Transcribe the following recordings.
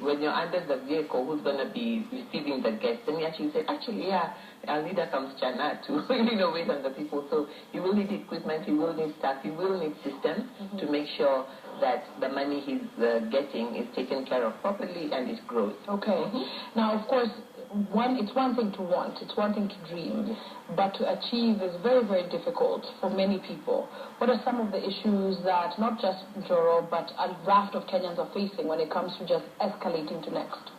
when you're under the vehicle who's going to be receiving the guests, then you actually say, actually, yeah, our leader comes China to, wait on the people. So you will need equipment, you will need staff, you will need systems to make sure that the money he's getting is taken care of properly and it grows. Okay. Now, of course, it's one thing to want, it's one thing to dream, but to achieve is very, very difficult for many people. What are some of the issues that not just Joro, but a raft of Kenyans are facing when it comes to just escalating to next?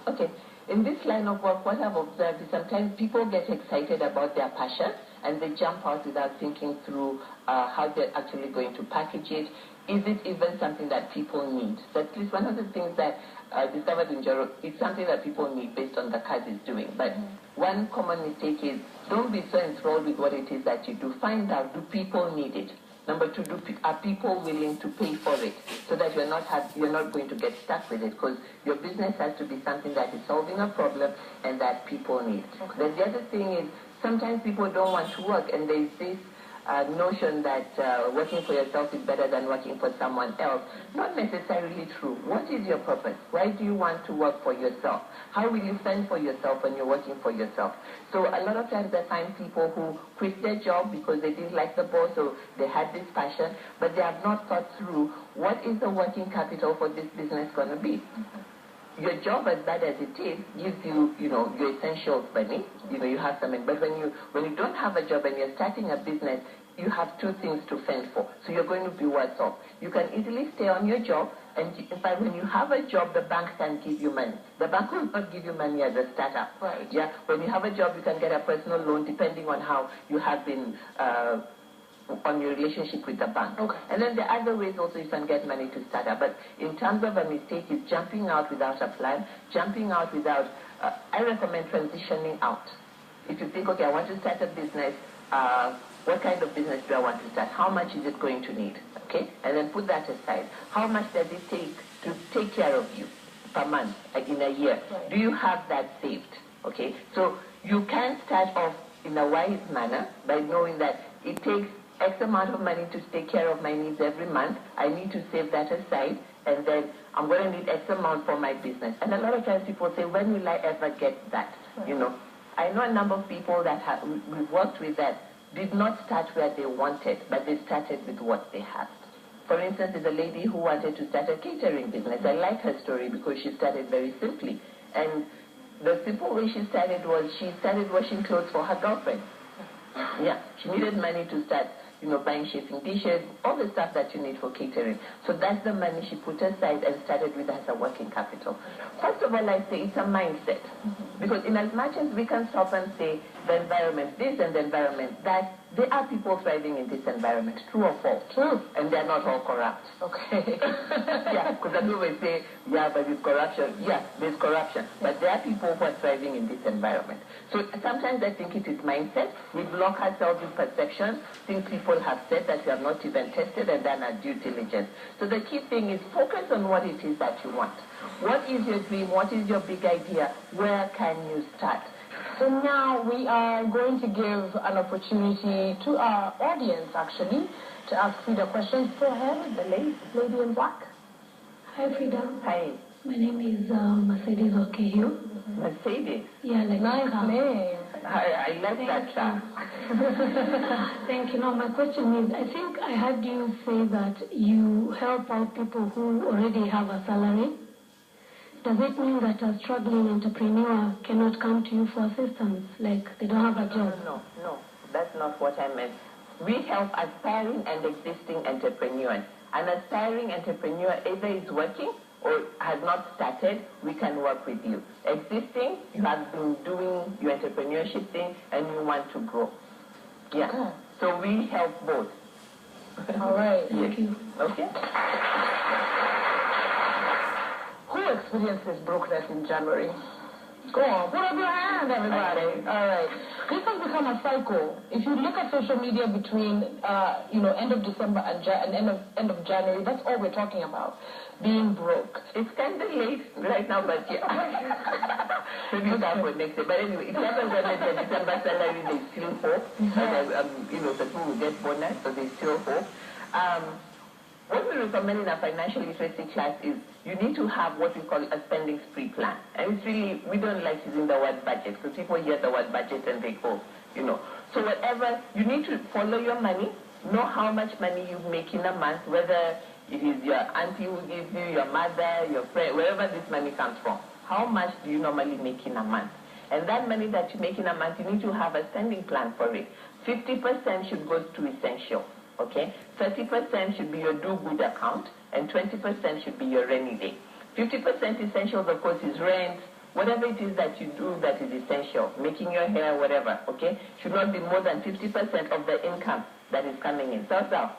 Okay. In this line of work, what I've observed is sometimes people get excited about their passion and they jump out without thinking through how they're actually going to package it. Is it even something that people need? So at least one of the things that I discovered in Joro, it's something that people need based on the card it's doing. But one common mistake is don't be so enthralled with what it is that you do. Find out, do people need it? Number two, are people willing to pay for it so that you're not going to get stuck with it, because your business has to be something that is solving a problem and that people need. Okay. Then the other thing is sometimes people don't want to work, and there's this notion that working for yourself is better than working for someone else. Not necessarily true. What is your purpose? Why do you want to work for yourself? How will you fend for yourself when you're working for yourself? So a lot of times I find people who quit their job because they didn't like the boss, so they had this passion, but they have not thought through what is the working capital for this business going to be. Your job, as bad as it is, gives you, your essentials money. You have something. But when you don't have a job and you're starting a business, you have two things to fend for. So you're going to be worse off. You can easily stay on your job, and in fact, when you have a job, the bank can give you money. The bank will not give you money as a startup. Right. Yeah. When you have a job, you can get a personal loan depending on how you have been on your relationship with the bank. Okay. And then the other ways also you can get money to start up. But in terms of a mistake is jumping out without a plan, jumping out without, I recommend transitioning out. If you think, okay, I want to start a business, what kind of business do I want to start? How much is it going to need? Okay? And then put that aside. How much does it take to take care of you per month, like in a year? Right. Do you have that saved? Okay? So you can start off in a wise manner by knowing that it takes X amount of money to take care of my needs every month. I need to save that aside, and then I'm going to need X amount for my business. And a lot of times people say, when will I ever get that? Right. I know a number of people that we've worked with that did not start where they wanted, but they started with what they had. For instance, there's a lady who wanted to start a catering business. I like her story because she started very simply. And the simple way she started was she started washing clothes for her girlfriend. Yeah, she needed money to start, buying chafing dishes, all the stuff that you need for catering. So that's the money she put aside and started with as a working capital. First of all, I say it's a mindset. Because in as much as we can stop and say the environment this and the environment that, there are people thriving in this environment, true or false? True. And they're not all corrupt. Okay. Yeah, because some people say, yeah, but there's corruption. Yeah, there's corruption. But there are people who are thriving in this environment. So sometimes I think it is mindset. We block ourselves with perceptions, things people have said that we have not even tested and done our due diligence. So the key thing is focus on what it is that you want. What is your dream? What is your big idea? Where can you start? So now we are going to give an opportunity to our audience, actually, to ask Frida questions. Go ahead, the lady in black. Hi, Frida. Hi. My name is Mercedes Okehio. Mercedes? Yeah, like nice car. I name. like that car. Thank you. Now, my question is, I think I heard you say that you help out people who already have a salary. Does it mean that a struggling entrepreneur cannot come to you for assistance, like they don't have a job? No, that's not what I meant. We help aspiring and existing entrepreneurs. An aspiring entrepreneur either is working or has not started, we can work with you. Existing, you have been doing your entrepreneurship thing and you want to grow. Yeah. Okay. So we help both. All right. Thank you. Okay. Who experiences brokenness in January? Go on, put up your hand, everybody. All right. This has become a cycle. If you look at social media between, end of December and end of January, that's all we're talking about, being broke. It's kind of late right now, but yeah. Maybe that for next year. But anyway, if you haven't gotten the December salary, there's still hope. The people will get bonus, so there's still hope. What we recommend in our financial literacy class is you need to have what we call a spending spree plan. And it's really, we don't like using the word budget because people hear the word budget and they go, So whatever, you need to follow your money, know how much money you make in a month, whether it is your auntie who gives you, your mother, your friend, wherever this money comes from. How much do you normally make in a month? And that money that you make in a month, you need to have a spending plan for it. 50% should go to essential, okay? 30% should be your do-good account, and 20% should be your rainy day. 50% essentials, of course, is rent, whatever it is that you do that is essential, making your hair, whatever, okay? Should not be more than 50% of the income that is coming in. So.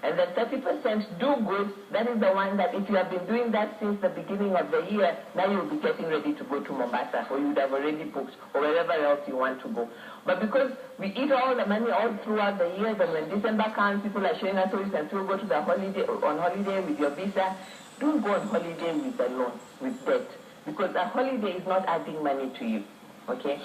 And then 30% do good, that is the one that if you have been doing that since the beginning of the year, now you'll be getting ready to go to Mombasa, or you would have already booked, or wherever else you want to go. But because we eat all the money all throughout the years, and when December comes, people are showing us, oh, you can still go to the holiday with your visa. Don't go on holiday with a loan, with debt, because a holiday is not adding money to you. Okay?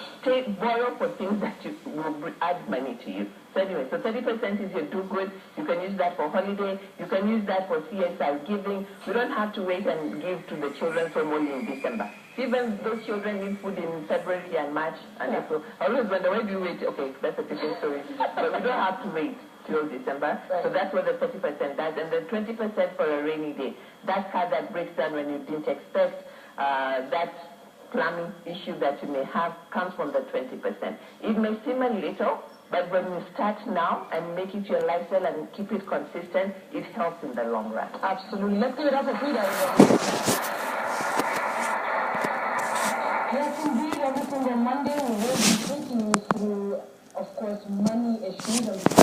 Borrow for things that will add money to you. So anyway, so 30% is your do-good. You can use that for holiday. You can use that for CSR giving. We don't have to wait and give to the children from only in December. Even those children need food in February and March and April. I always wonder, why do you wait? Okay, that's a different story. But we don't have to wait till December. Right. So that's what the 30% does. And then 20% for a rainy day. That card that breaks down when you didn't expect. That plumbing issue that you may have comes from the 20%. It may seem a little, but when you start now and make it your lifestyle and keep it consistent, it helps in the long run. Absolutely. Let's give it up for Frida. Yes, indeed. Every single Monday, we will be taking you through, of course, money issues and